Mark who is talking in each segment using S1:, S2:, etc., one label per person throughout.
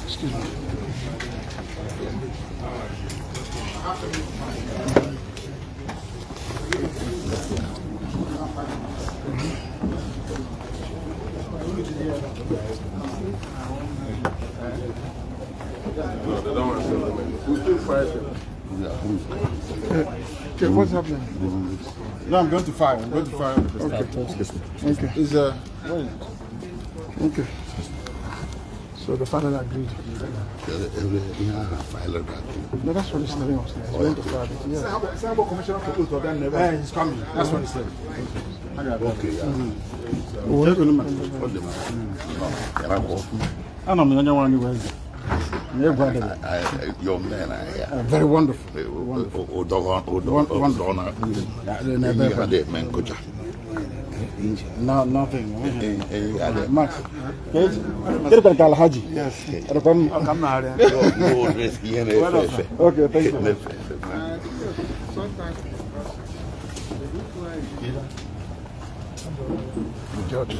S1: Excuse me. Okay, what's happening?
S2: No, I'm going to fire. I'm going to fire.
S1: Okay.
S2: Is
S1: Okay. So the father agreed. No, that's what he's telling us. He's going to fire it. Yeah.
S2: Sample commissioner for Uto, he's coming. That's what he said. Okay. I don't know anyone.
S1: Your man, very wonderful.
S2: No, nothing.
S1: Max.
S2: Yes.
S1: Okay, thank you. Judge.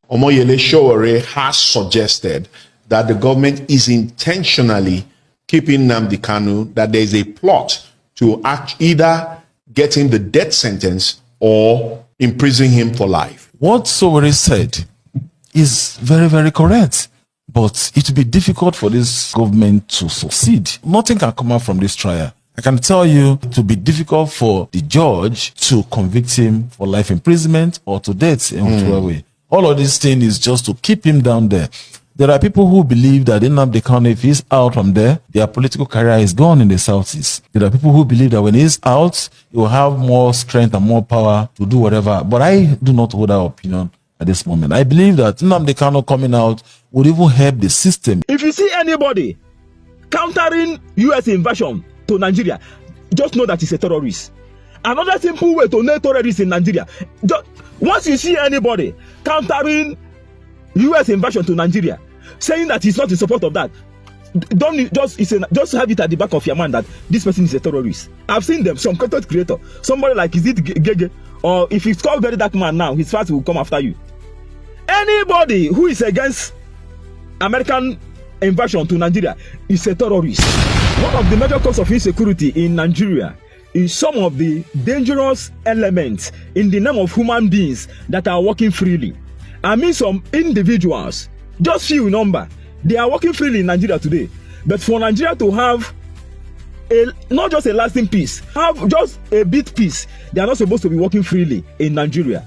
S3: Omoyele Sowore has suggested that the government is intentionally keeping Nnamdi Kanu, that there is a plot to either get him the death sentence or imprison him for life.
S4: What Sowore said is very, very correct. But it will be difficult for this government to succeed. Nothing can come out from this trial. I can tell you it will be difficult for the judge to convict him for life imprisonment or to death in whichever way. All of this thing is just to keep him down there. There are people who believe that Nnamdi Kanu, if he's out from there, their political career is gone in the Southeast. There are people who believe that when he's out, he will have more strength and more power to do whatever. But I do not hold that opinion at this moment. I believe that Nnamdi Kanu coming out would even help the system.
S5: If you see anybody countering U.S. invasion to Nigeria, just know that he's a terrorist. Another simple way to know terrorists in Nigeria, once you see anybody countering U.S. invasion to Nigeria, saying that he's not in support of that, don't just have it at the back of your mind that this person is a terrorist. I've seen them, some content creator, somebody like, is it Gege, or if it's called Very Dark Man now, his fans will come after you. Anybody who is against American invasion to Nigeria is a terrorist. One of the major causes of insecurity in Nigeria is some of the dangerous elements in the name of human beings that are working freely. I mean, some individuals, just few number, they are working freely in Nigeria today. But for Nigeria to have not just a lasting peace, have just a bit peace, they are not supposed to be working freely in Nigeria.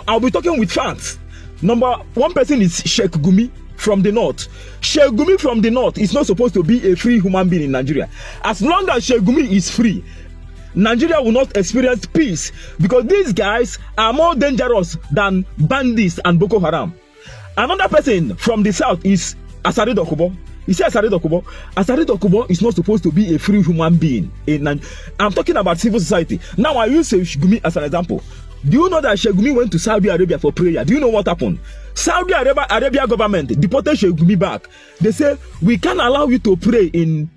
S5: I'll be talking with facts. Number one person is Sheikh Gumi from the north. Sheikh Gumi from the north is not supposed to be a free human being in Nigeria. As long as Sheikh Gumi is free, Nigeria will not experience peace, because these guys are more dangerous than bandits and Boko Haram. Another person from the south is Asari Dokubo. You see Asari Dokubo? Asari Dokubo is not supposed to be a free human being. I'm talking about civil society. Now I use Sheikh Gumi as an example. Do you know that Sheikh Gumi went to Saudi Arabia for prayer? Do you know what happened? Saudi Arabia government deported Sheikh Gumi back. They say, we can't allow you to pray in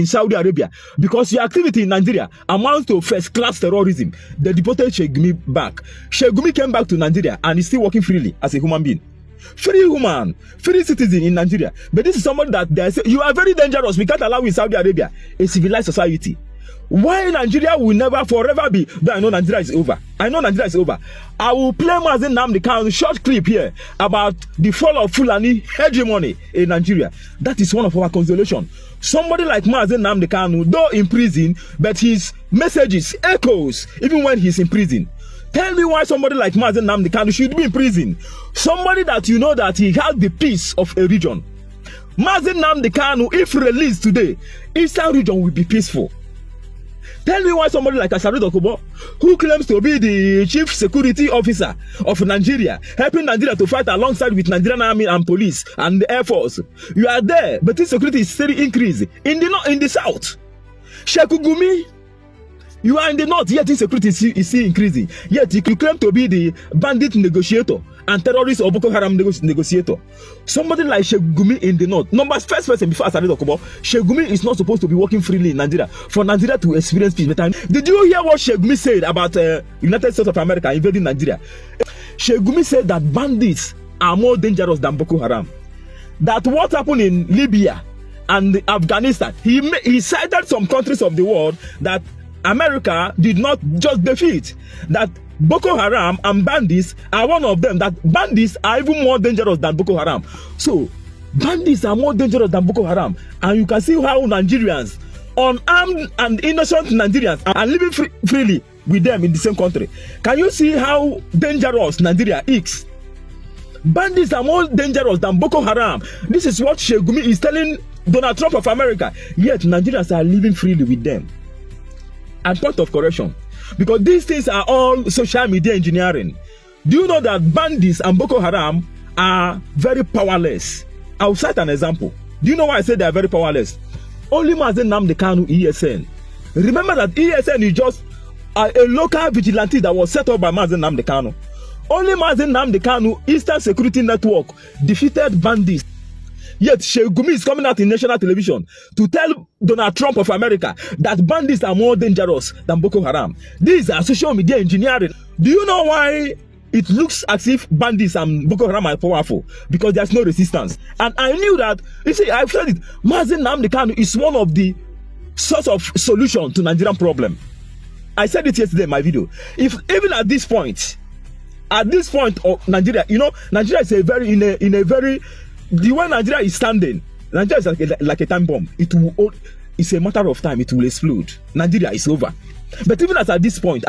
S5: Saudi Arabia because your activity in Nigeria amounts to first-class terrorism. They deported Sheikh Gumi back. Sheikh Gumi came back to Nigeria and is still working freely as a human being. Free human, free citizen in Nigeria. But this is someone that they say, you are very dangerous. We can't allow you in Saudi Arabia, a civilized society. Why Nigeria will never forever be, but I know Nigeria is over. I know Nigeria is over. I will play Mazi Nnamdi Kanu short clip here about the fall of Fulani hegemony in Nigeria. That is one of our consolation. Somebody like Mazi Nnamdi Kanu, though in prison, but his messages echoes even when he's in prison. Tell me why somebody like Mazi Nnamdi Kanu should be in prison. Somebody that you know that he has the peace of a region. Mazi Nnamdi Kanu, if released today, Eastern region will be peaceful. Tell me why somebody like Asari Dokubo, who claims to be the chief security officer of Nigeria, helping Nigeria to fight alongside with Nigerian army and police and the air force, you are there, but insecurity is still increasing in the south. Sheikh Gumi, you are in the north, yet insecurity is still increasing. Yet you claim to be the bandit negotiator and terrorist or Boko Haram negotiator. Somebody like Sheikh Gumi in the north. First person before I started talking about, Sheikh Gumi is not supposed to be working freely in Nigeria for Nigeria to experience peace. Did you hear what Sheikh Gumi said about United States of America invading Nigeria? Sheikh Gumi said that bandits are more dangerous than Boko Haram. That what happened in Libya and Afghanistan, he cited some countries of the world that America did not just defeat. That Boko Haram and bandits are one of them. That bandits are even more dangerous than Boko Haram. So bandits are more dangerous than Boko Haram, and you can see how Nigerians, unarmed and innocent Nigerians, are living freely with them in the same country. Can you see how dangerous Nigeria is? Bandits are more dangerous than Boko Haram. This is what Sheikh Gumi is telling Donald Trump of America. Yet Nigerians are living freely with them. And point of correction, because these things are all social media engineering. Do you know that bandits and Boko Haram are very powerless? I'll cite an example. Do you know why I say they are very powerless? Only Mazi Nnamdi Kanu ESN. Remember that ESN is just a local vigilante that was set up by Mazi Nnamdi Kanu. Only Mazi Nnamdi Kanu Eastern Security Network defeated bandits. Yet Sheikh Gumi is coming out in national television to tell Donald Trump of America that bandits are more dangerous than Boko Haram. These are social media engineering. Do you know why it looks as if bandits and Boko Haram are powerful? Because there's no resistance. And I knew that. You see, I've said it. Mazi Nnamdi Kanu is one of the source of solution to Nigerian problem. I said it yesterday in my video. If even at this point of Nigeria, you know, Nigeria is the way Nigeria is standing, Nigeria is like a time bomb. It's a matter of time. It will explode. Nigeria is over. But even at this point,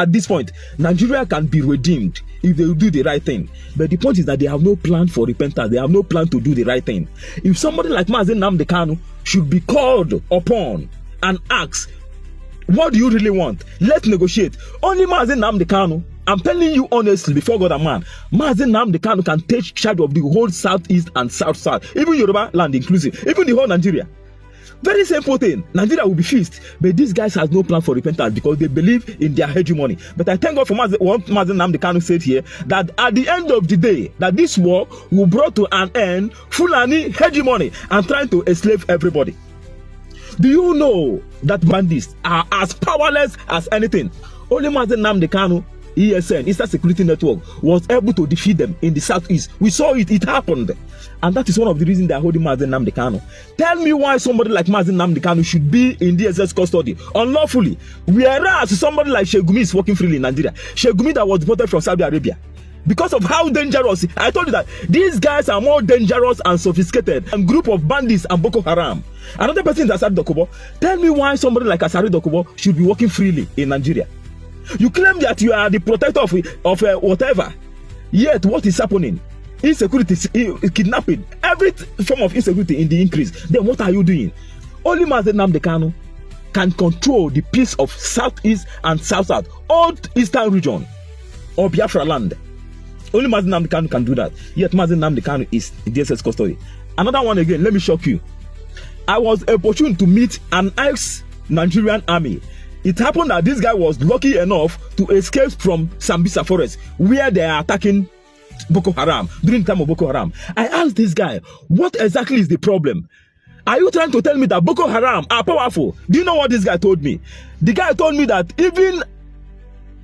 S5: Nigeria can be redeemed if they do the right thing. But the point is that they have no plan for repentance. They have no plan to do the right thing. If somebody like Mazi Nnamdi Kanu should be called upon and asked, what do you really want? Let's negotiate. Only Mazi Nnamdi Kanu, I'm telling you honestly, before God and man, Mazi Nnamdi Kanu can take charge of the whole southeast and south, even Yoruba land inclusive, even the whole Nigeria. Very simple thing. Nigeria will be fixed, but these guys has no plan for repentance because they believe in their hegemony. But I thank God for what Mazi Nnamdi Kanu said here, that at the end of the day, that this war will brought to an end Fulani hegemony and trying to enslave everybody. Do you know that bandits are as powerless as anything? Only Mazi Nnamdi Kanu, ESN, Eastern Security Network, was able to defeat them in the southeast. We saw it, it happened. And that is one of the reasons they are holding Mazi Nnamdi Kanu. Tell me why somebody like Mazi Nnamdi Kanu should be in DSS custody unlawfully, whereas somebody like Sheikh Gumi is working freely in Nigeria. Sheikh Gumi that was deported from Saudi Arabia. Because of how dangerous, I told you that these guys are more dangerous and sophisticated than group of bandits and Boko Haram. Another person is Asari Dokubo. Tell me why somebody like Asari Dokubo should be working freely in Nigeria. You claim that you are the protector of whatever. Yet what is happening? Insecurity, kidnapping, every form of insecurity in the increase. Then what are you doing? Only Mazi Nnamdi Kanu can control the peace of southeast and south-south, all eastern region or Biafra land. Only Mazi Nnamdi Kanu can do that. Yet Mazi Nnamdi Kanu is in DSS custody. Another one again, let me shock you. I was opportune to meet an ex-Nigerian army. It happened that this guy was lucky enough to escape from Sambisa forest, where they are attacking Boko Haram during the time of Boko Haram. I asked this guy, what exactly is the problem? Are you trying to tell me that Boko Haram are powerful? Do you know what this guy told me? The guy told me that even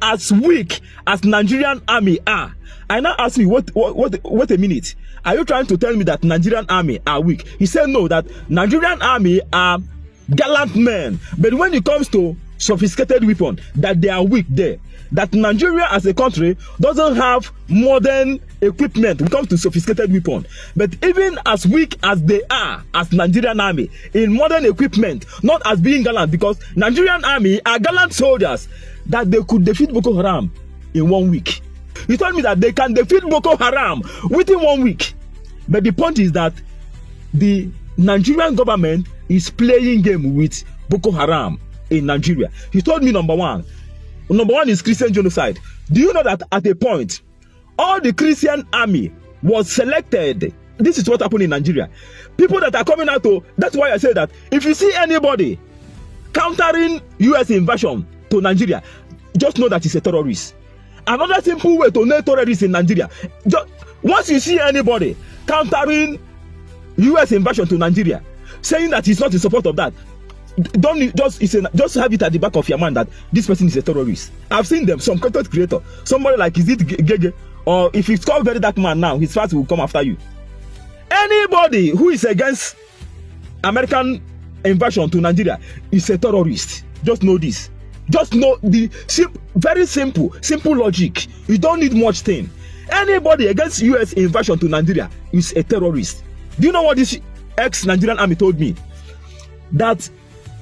S5: as weak as Nigerian army are, I now asked me, wait a minute. Are you trying to tell me that Nigerian army are weak? He said no, that Nigerian army are gallant men. But when it comes to sophisticated weapon, that they are weak there. That Nigeria as a country doesn't have modern equipment when it comes to sophisticated weapon. But even as weak as they are as Nigerian army in modern equipment, not as being gallant, because Nigerian army are gallant soldiers, that they could defeat Boko Haram in 1 week. He told me that they can defeat Boko Haram within 1 week. But the point is that the Nigerian government is playing game with Boko Haram. in Nigeria. He told me number one is Christian genocide. Do you know that at a point, all the Christian army was selected? This is what happened in Nigeria. People that are coming out to, that's why I say that if you see anybody countering US invasion to Nigeria, just know that he's a terrorist. Another simple way to know terrorists in Nigeria, once you see anybody countering US invasion to Nigeria, saying that he's not in support of that, don't just have it at the back of your mind that this person is a terrorist. I've seen them, some content creator, somebody like, is it Gege, or if it's called Very Dark Man now, his fans will come after you. Anybody who is against American invasion to Nigeria is a terrorist. Just know this. Just know the very simple logic. You don't need much thing. Anybody against US invasion to Nigeria is a terrorist. Do you know what this ex-Nigerian army told me? That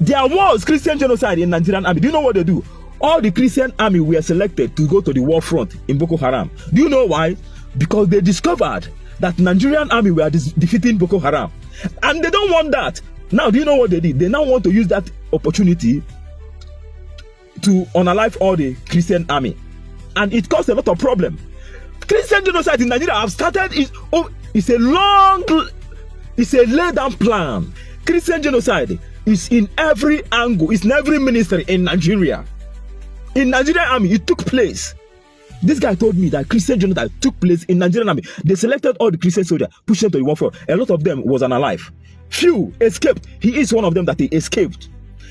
S5: there was Christian genocide in Nigerian army. Do you know what they do? All the Christian army were selected to go to the war front in Boko Haram. Do you know why? Because they discovered that Nigerian army were defeating Boko Haram. And they don't want that. Now, do you know what they did? They now want to use that opportunity to unalive all the Christian army. And it caused a lot of problem. Christian genocide in Nigeria have started, it's a laid down plan. Christian genocide is in every angle, it's in every ministry in Nigeria. In Nigerian army, it took place. This guy told me that Christian genocide took place in Nigerian army. They selected all the Christian soldiers, pushed them to the war front. A lot of them was unalive. Few escaped. He is one of them that he escaped.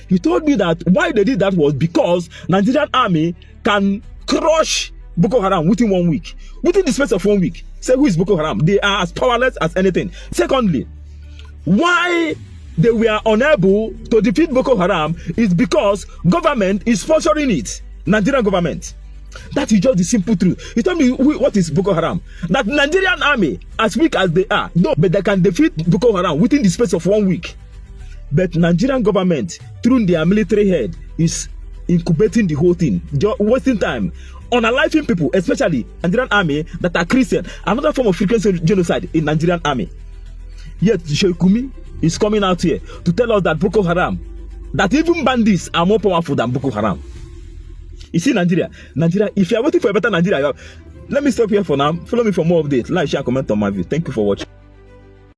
S5: He told me that why they did that was because Nigerian army can crush Boko Haram within 1 week. Within the space of 1 week. Say, who is Boko Haram? They are as powerless as anything. Secondly, why they were unable to defeat Boko Haram is because government is sponsoring it. Nigerian government. That is just the simple truth. He told me what is Boko Haram. That Nigerian army, as weak as they are, no, but they can defeat Boko Haram within the space of 1 week. But Nigerian government, through their military head, is incubating the whole thing, wasting time, unaliving people, especially Nigerian army that are Christian. Another form of frequent genocide in Nigerian army. Yet Sheikumi is coming out here to tell us that Boko Haram, that even bandits are more powerful than Boko Haram. You see, Nigeria, if you are waiting for a better Nigeria, let me stop here for now. Follow me for more updates. Like, share, comment on my view. Thank you for watching.